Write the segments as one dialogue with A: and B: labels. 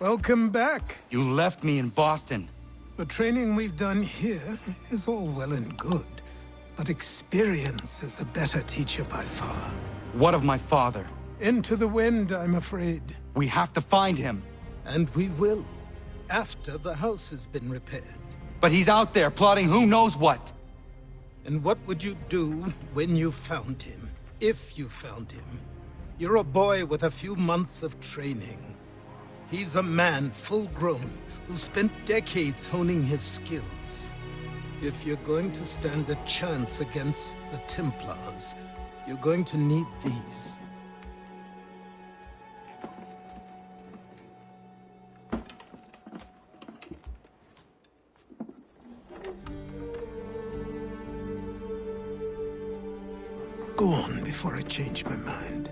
A: Welcome back.
B: You left me in Boston.
A: The training we've done here is all well and good, but experience is a better teacher by far.
B: What of my father?
A: Into the wind, I'm afraid.
B: We have to find him.
A: And we will, after the house has been repaired.
B: But he's out there plotting who knows what.
A: And what would you do when you found him? If you found him? You're a boy with a few months of training. He's a man, full-grown, who spent decades honing his skills. If you're going to stand a chance against the Templars, you're going to need these. Go on before I change my mind.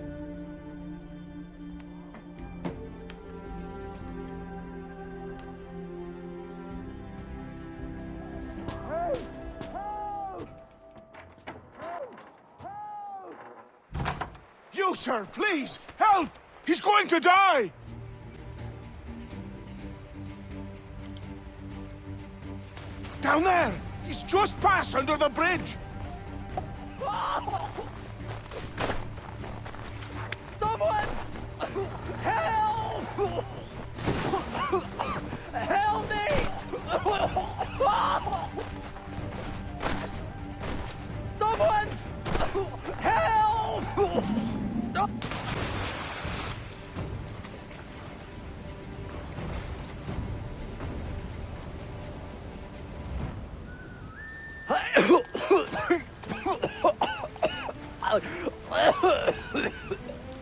C: You, sir, please, help! He's going to die! Down there! He's just passed under the bridge!
D: Someone! Help! Help me! Someone! Help!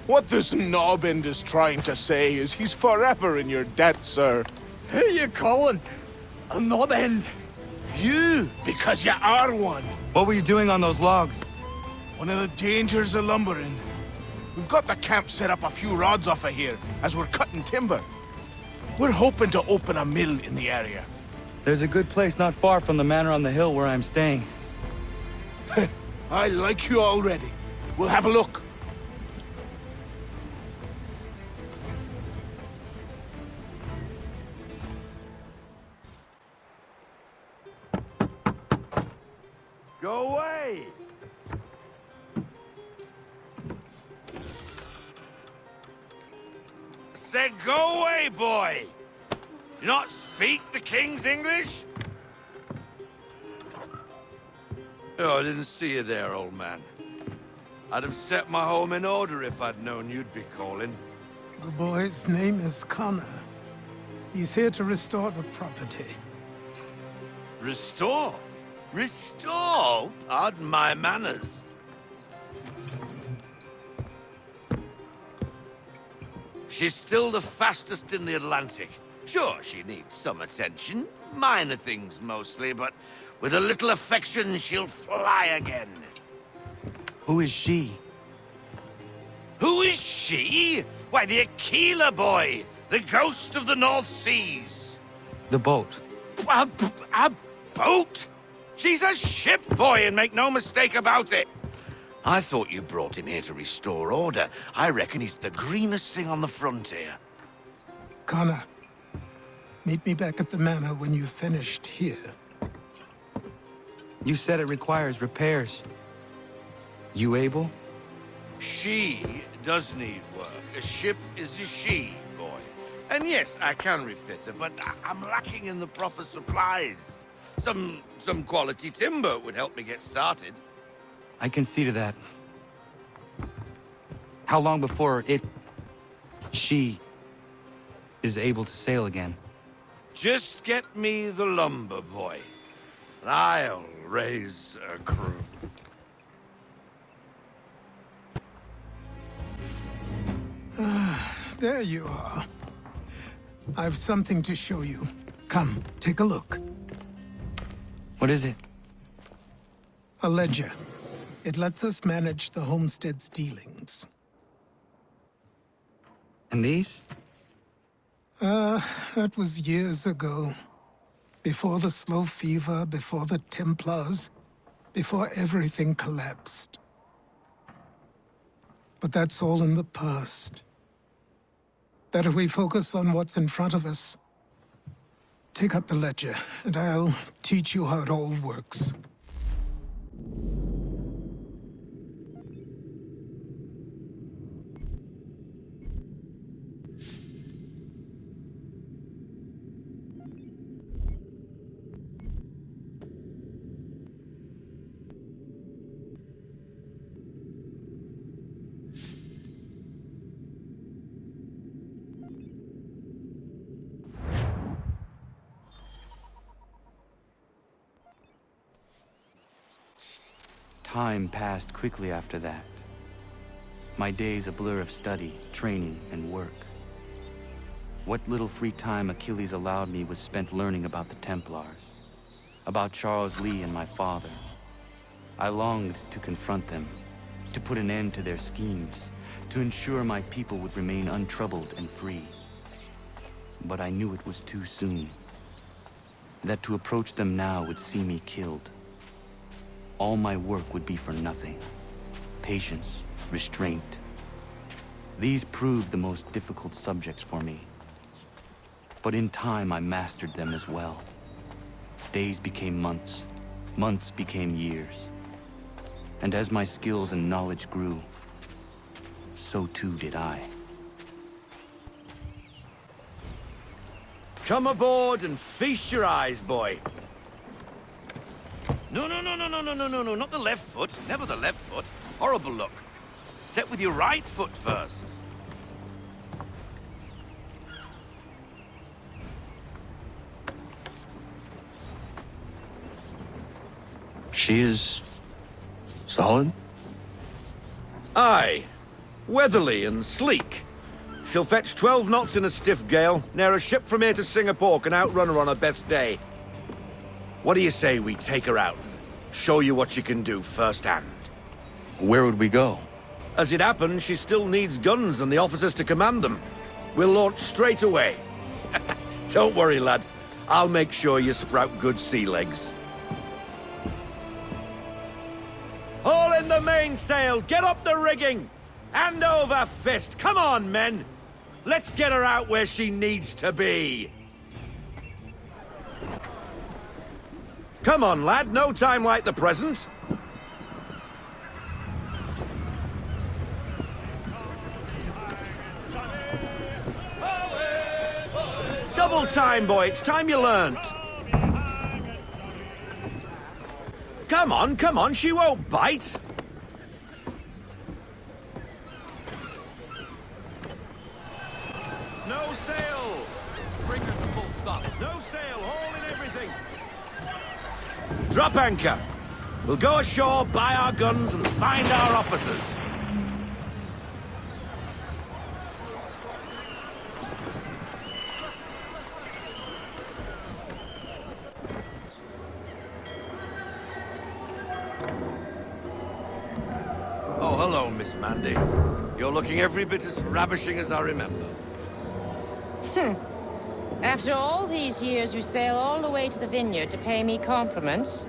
C: What this knobbend is trying to say is he's forever in your debt, sir.
D: Who you calling? A knob end?
C: You, because you are one.
B: What were you doing on those logs?
C: One of the dangers of lumbering. We've got the camp set up a few rods off of here, as we're cutting timber. We're hoping to open a mill in the area.
B: There's a good place not far from the manor on the hill where I'm staying.
C: I like you already. We'll have a look.
E: Go away! Said go away, boy! Do you not speak the King's English? Oh, I didn't see you there, old man. I'd have set my home in order if I'd known you'd be calling.
A: The boy's name is Connor. He's here to restore the property.
E: Restore? Restore? Pardon my manners. She's still the fastest in the Atlantic. Sure, she needs some attention. Minor things mostly, but with a little affection, she'll fly again.
B: Who is she?
E: Who is she? Why, the Aquila boy, the ghost of the North Seas.
B: The boat.
E: A boat? She's a ship boy, and make no mistake about it. I thought you brought him here to restore order. I reckon he's the greenest thing on the frontier.
A: Connor, meet me back at the manor when you've finished here.
B: You said it requires repairs. You able?
E: She does need work. A ship is a she, boy. And yes, I can refit her, but I'm lacking in the proper supplies. Some quality timber would help me get started.
B: I can see to that. How long before she is able to sail again?
E: Just get me the lumber, boy. And I'll raise a crew.
A: There you are. I've something to show you. Come, take a look.
B: What is it?
A: A ledger. It lets us manage the homestead's dealings.
B: And these?
A: That was years ago. Before the slow fever, before the Templars, before everything collapsed. But that's all in the past. Better we focus on what's in front of us. Take up the ledger, and I'll teach you how it all works.
B: Time passed quickly after that. My days a blur of study, training, and work. What little free time Achilles allowed me was spent learning about the Templars, about Charles Lee and my father. I longed to confront them, to put an end to their schemes, to ensure my people would remain untroubled and free. But I knew it was too soon, that to approach them now would see me killed. All my work would be for nothing. Patience, restraint. These proved the most difficult subjects for me. But in time, I mastered them as well. Days became months, months became years. And as my skills and knowledge grew, so too did I.
E: Come aboard and feast your eyes, boy. No, not the left foot. Never the left foot. Horrible look. Step with your right foot first.
B: She is solid?
F: Aye. Weatherly and sleek. She'll fetch 12 knots in a stiff gale, ne'er a ship from here to Singapore can outrun her on her best day. What do you say we take her out? Show you what she can do firsthand.
B: Where would we go?
F: As it happens, she still needs guns and the officers to command them. We'll launch straight away. Don't worry, lad. I'll make sure you sprout good sea legs. Haul in the mainsail! Get up the rigging! Hand over fist! Come on, men! Let's get her out where she needs to be! Come on, lad. No time like the present. Double time, boy. It's time you learnt. Come on. She won't bite. No sail. Bring her to full stop. No sail. Haul in everything. Drop anchor. We'll go ashore, buy our guns, and find our officers.
E: Oh, hello, Miss Mandy. You're looking every bit as ravishing as I remember.
G: After all these years, you sail all the way to the vineyard to pay me compliments?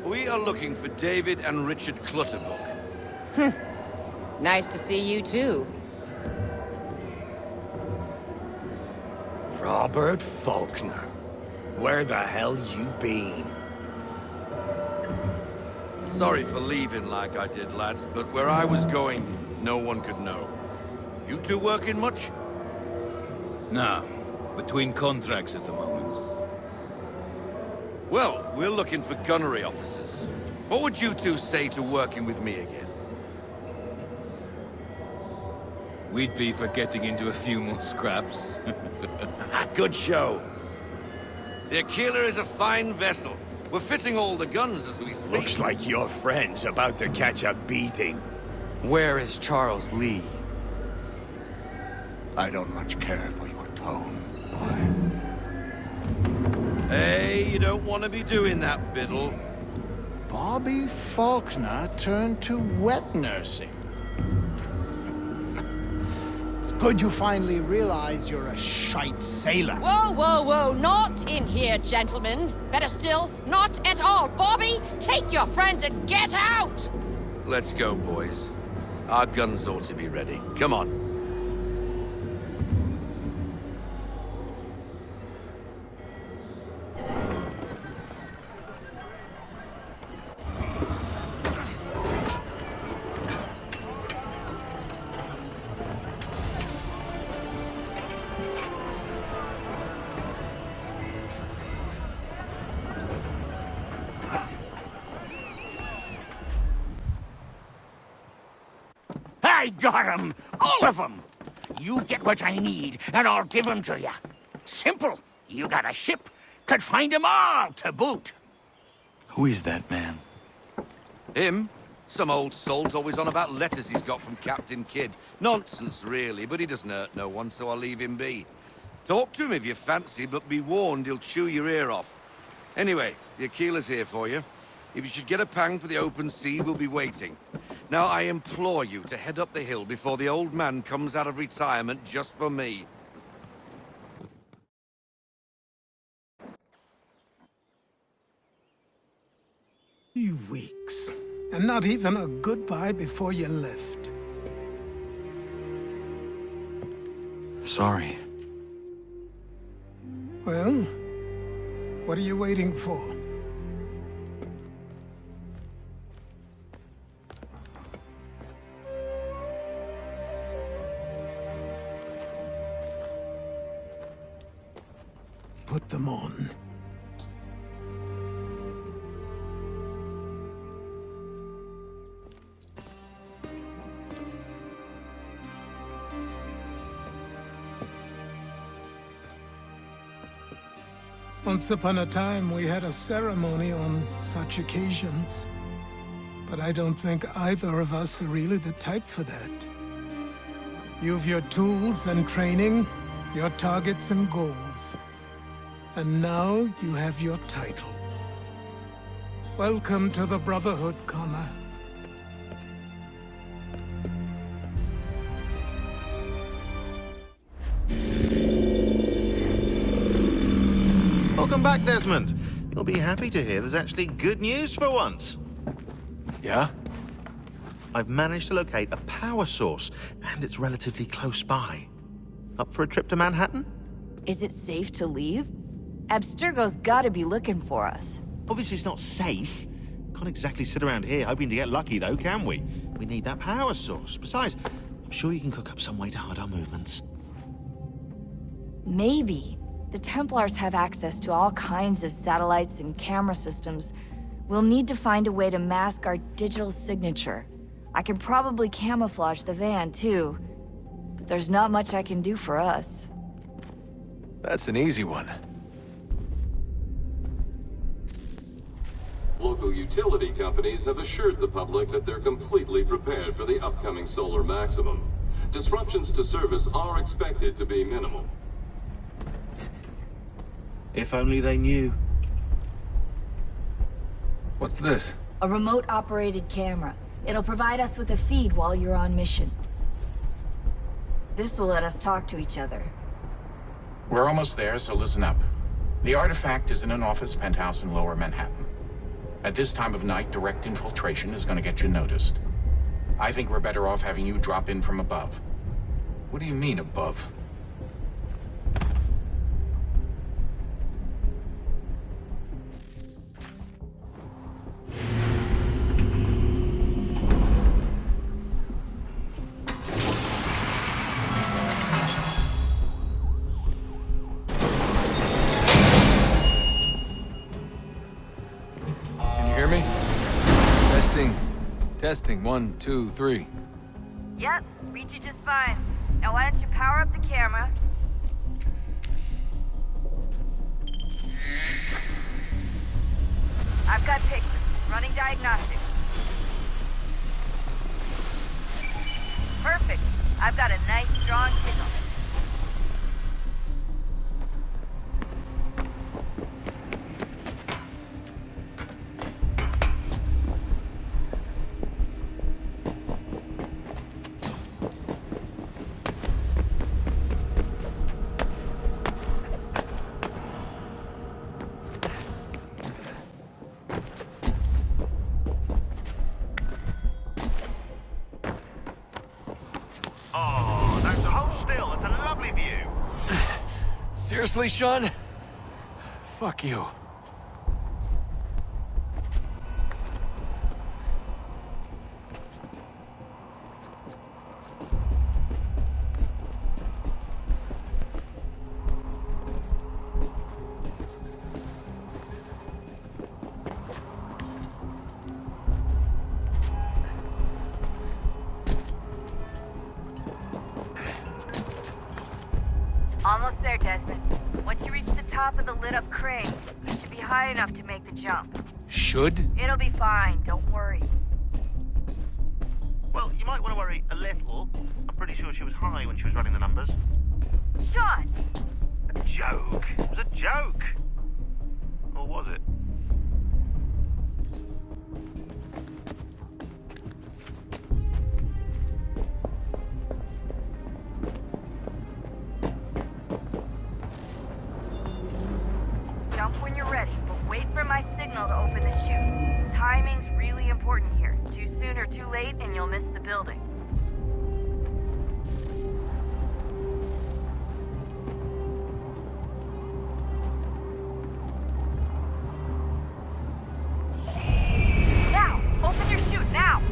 E: We are looking for David and Richard Clutterbuck.
G: Nice to see you, too.
C: Robert Faulkner. Where the hell you been?
E: Sorry for leaving like I did, lads, but where I was going, no one could know. You two working much?
H: No. Between contracts at the moment.
E: Well, we're looking for gunnery officers. What would you two say to working with me again?
H: We'd be for getting into a few more scraps.
F: Good show.
E: The Aquila is a fine vessel. We're fitting all the guns as we speak.
C: Looks like your friend's about to catch a beating.
B: Where is Charles Lee?
C: I don't much care for your tone.
E: Hey, you don't want to be doing that, Biddle.
I: Bobby Faulkner turned to wet nursing. It's good you finally realize you're a shite sailor.
G: Whoa, not in here, gentlemen. Better still, not at all. Bobby, take your friends and get out!
E: Let's go, boys. Our guns ought to be ready. Come on.
J: I got 'em! All of 'em! You get what I need, and I'll give 'em to you. Simple. You got a ship, could find 'em all to boot.
B: Who is that man?
E: Him? Some old salt always on about letters he's got from Captain Kidd. Nonsense, really, but he doesn't hurt no one, so I'll leave him be. Talk to him if you fancy, but be warned he'll chew your ear off. Anyway, the Aquila's here for you. If you should get a pang for the open sea, we'll be waiting. Now, I implore you to head up the hill before the old man comes out of retirement just for me.
A: 3 weeks, and not even a goodbye before you left.
B: Sorry.
A: Well, what are you waiting for? Put them on. Once upon a time, we had a ceremony on such occasions. But I don't think either of us are really the type for that. You've your tools and training, your targets and goals. And now you have your title. Welcome to the Brotherhood, Connor.
K: Welcome back, Desmond. You'll be happy to hear there's actually good news for once.
H: Yeah?
K: I've managed to locate a power source, and it's relatively close by. Up for a trip to Manhattan?
L: Is it safe to leave? Abstergo's gotta be looking for us.
K: Obviously it's not safe. Can't exactly sit around here hoping to get lucky, though, can we? We need that power source. Besides, I'm sure you can cook up some way to hide our movements.
L: Maybe. The Templars have access to all kinds of satellites and camera systems. We'll need to find a way to mask our digital signature. I can probably camouflage the van, too. But there's not much I can do for us.
H: That's an easy one.
M: Local utility companies have assured the public that they're completely prepared for the upcoming solar maximum. Disruptions to service are expected to be minimal.
K: If only they knew.
H: What's this?
L: A remote-operated camera. It'll provide us with a feed while you're on mission. This will let us talk to each other.
N: We're almost there, so listen up. The artifact is in an office penthouse in Lower Manhattan. At this time of night, direct infiltration is going to get you noticed. I think we're better off having you drop in from above.
H: What do you mean, above? Testing, 1, 2, 3.
L: Yep, read you just fine. Now why don't you power up the camera? I've got pictures. Running diagnostics. Perfect. I've got a nice, strong signal.
H: Seriously, Sean? Fuck you.
L: there, Desmond. Once you reach the top of the lit-up crane, you should be high enough to make the jump.
H: Should?
L: It'll be fine, don't worry.
K: Well, you might want to worry a little. I'm pretty sure she was high when she was running the numbers.
L: Sean!
K: A joke. It was a joke. Or was it?
L: Jump when you're ready, but wait for my signal to open the chute. Timing's really important here. Too soon or too late, and you'll miss the building. Now! Open your chute, now!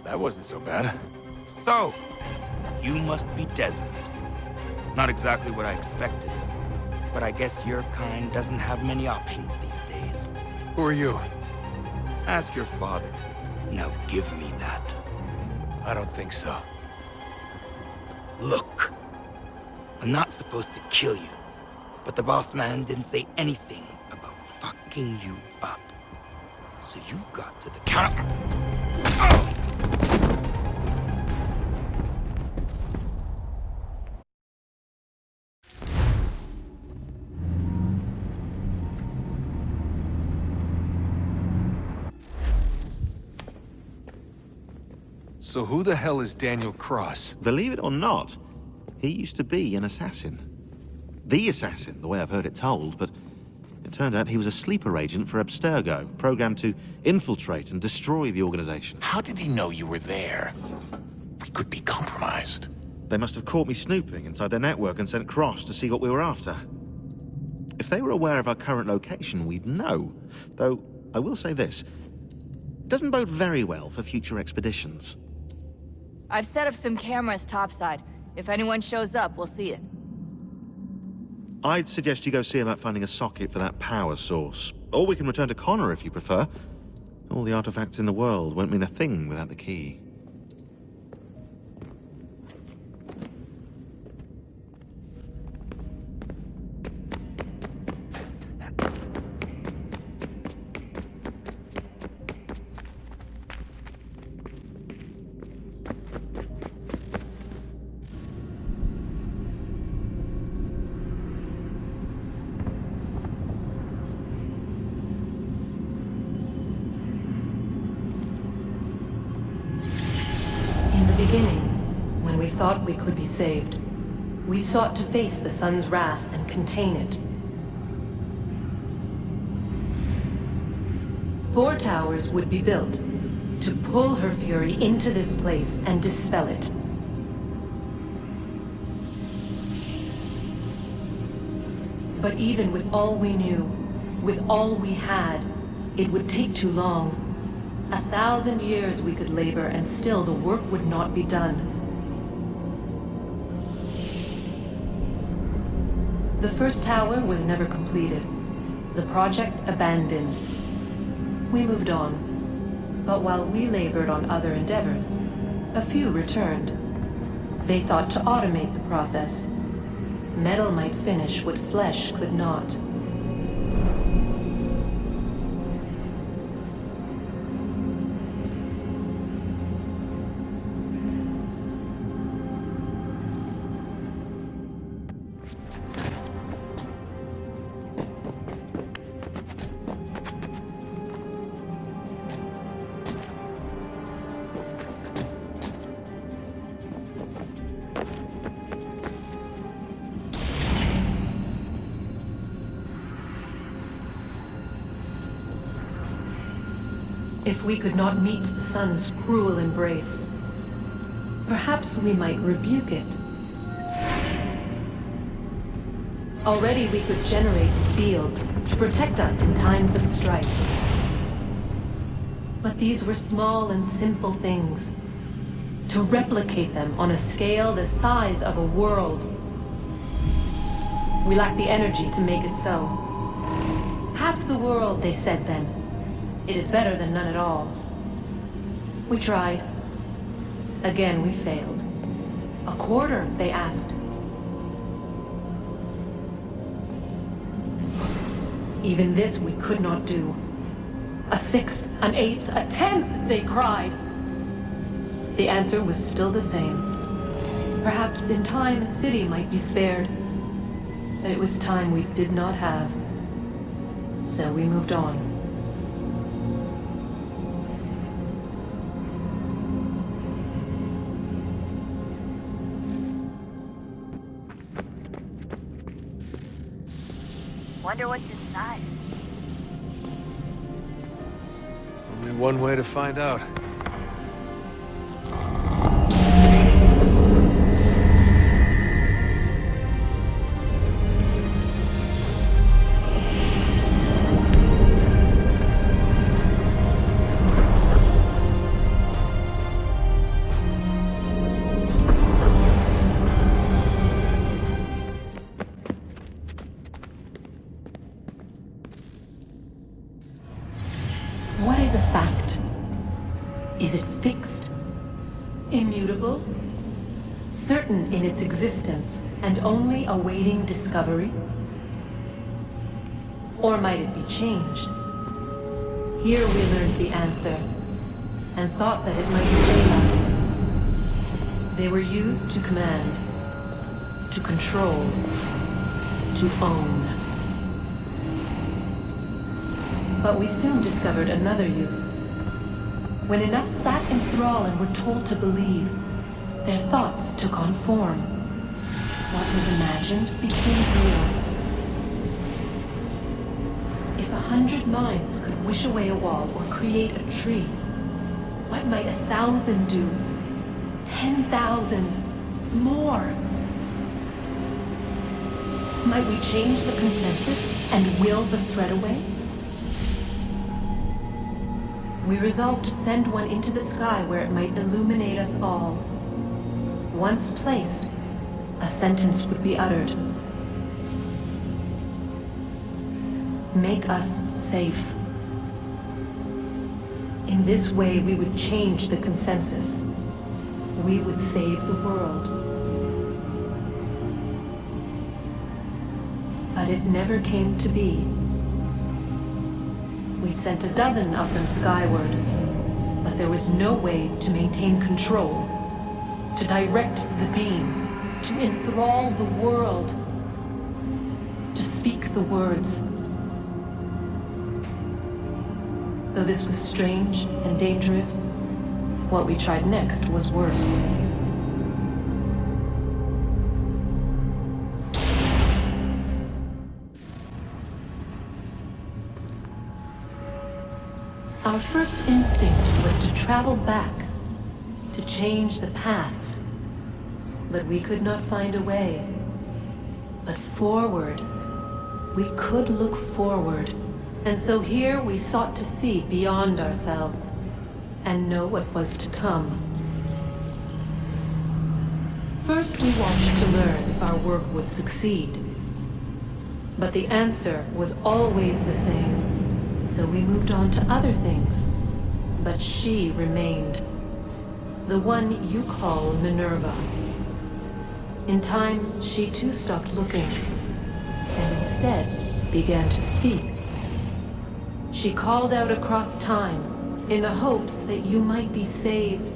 H: That wasn't so bad.
O: So, you must be Desmond. Not exactly what I expected, but I guess your kind doesn't have many options these days.
H: Who are you?
O: Ask your father. Now give me that.
H: I don't think so.
O: Look, I'm not supposed to kill you, but the boss man didn't say anything about fucking you up. So you got to the counter.
H: So who the hell is Daniel Cross?
K: Believe it or not, he used to be an assassin. The assassin, the way I've heard it told, but it turned out he was a sleeper agent for Abstergo, programmed to infiltrate and destroy the organization.
N: How did he know you were there? We could be compromised.
K: They must have caught me snooping inside their network and sent Cross to see what we were after. If they were aware of our current location, we'd know. Though, I will say this, it doesn't bode very well for future expeditions.
L: I've set up some cameras topside. If anyone shows up, we'll see it.
K: I'd suggest you go see about finding a socket for that power source. Or we can return to Connor if you prefer. All the artifacts in the world won't mean a thing without the key.
P: When we thought we could be saved, we sought to face the sun's wrath and contain it. 4 towers would be built to pull her fury into this place and dispel it. But even with all we knew, with all we had, it would take too long. 1,000 years we could labor and still the work would not be done. The first tower was never completed. The project abandoned. We moved on. But while we labored on other endeavors, a few returned. They thought to automate the process. Metal might finish what flesh could not. If we could not meet the sun's cruel embrace, perhaps we might rebuke it. Already we could generate fields to protect us in times of strife. But these were small and simple things. To replicate them on a scale the size of a world, we lack the energy to make it so. Half the world, they said then. It is better than none at all. We tried. Again, we failed. A quarter, they asked. Even this we could not do. A sixth, an eighth, a tenth, they cried. The answer was still the same. Perhaps in time a city might be spared. But it was time we did not have. So we moved on.
Q: Wonder what's inside.
H: Only one way to find out.
P: What is a fact? Is it fixed? Immutable? Certain in its existence and only awaiting discovery? Or might it be changed? Here we learned the answer and thought that it might save us. They were used to command, to control, to own. But we soon discovered another use. When enough sat in thrall and were told to believe, their thoughts took on form. What was imagined became real. If 100 minds could wish away a wall or create a tree, what might 1,000 do? 10,000? More? Might we change the consensus and will the threat away? We resolved to send one into the sky where it might illuminate us all. Once placed, a sentence would be uttered. Make us safe. In this way, we would change the consensus. We would save the world. But it never came to be. We sent a dozen of them skyward, but there was no way to maintain control, to direct the beam, to enthrall the world, to speak the words. Though this was strange and dangerous, what we tried next was worse. Our first instinct was to travel back, to change the past. But we could not find a way. But forward, we could look forward. And so here we sought to see beyond ourselves and know what was to come. First we watched to learn if our work would succeed. But the answer was always the same. So we moved on to other things. But she remained. The one you call Minerva. In time, she too stopped looking, and instead began to speak. She called out across time, in the hopes that you might be saved.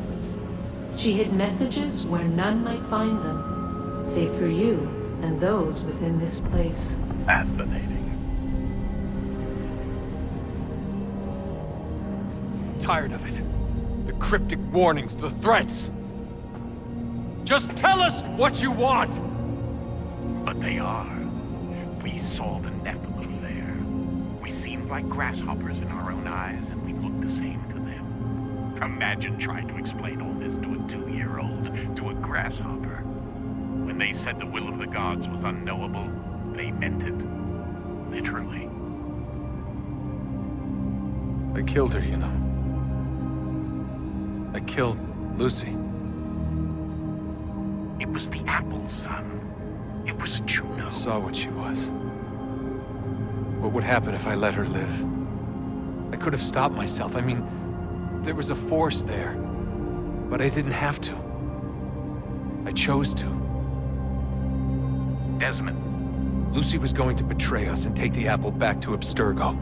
P: She hid messages where none might find them, save for you and those within this place.
R: Fascinating.
H: Tired of it. The cryptic warnings, the threats. Just tell us what you want!
R: But they are. We saw the Nephilim there. We seemed like grasshoppers in our own eyes, and we looked the same to them. Imagine trying to explain all this to a 2-year-old, to a grasshopper. When they said the will of the gods was unknowable, they meant it. Literally.
H: I killed her, you know. I killed Lucy.
R: It was the apple, son. It was Juno.
H: I saw what she was. What would happen if I let her live? I could have stopped myself. I mean, there was a force there. But I didn't have to. I chose to.
R: Desmond.
H: Lucy was going to betray us and take the apple back to Abstergo.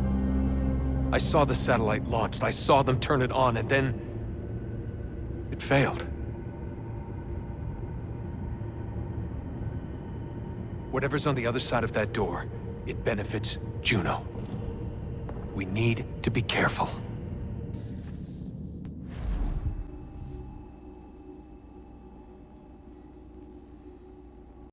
H: I saw the satellite launched. I saw them turn it on, and then... it failed. Whatever's on the other side of that door, it benefits Juno. We need to be careful.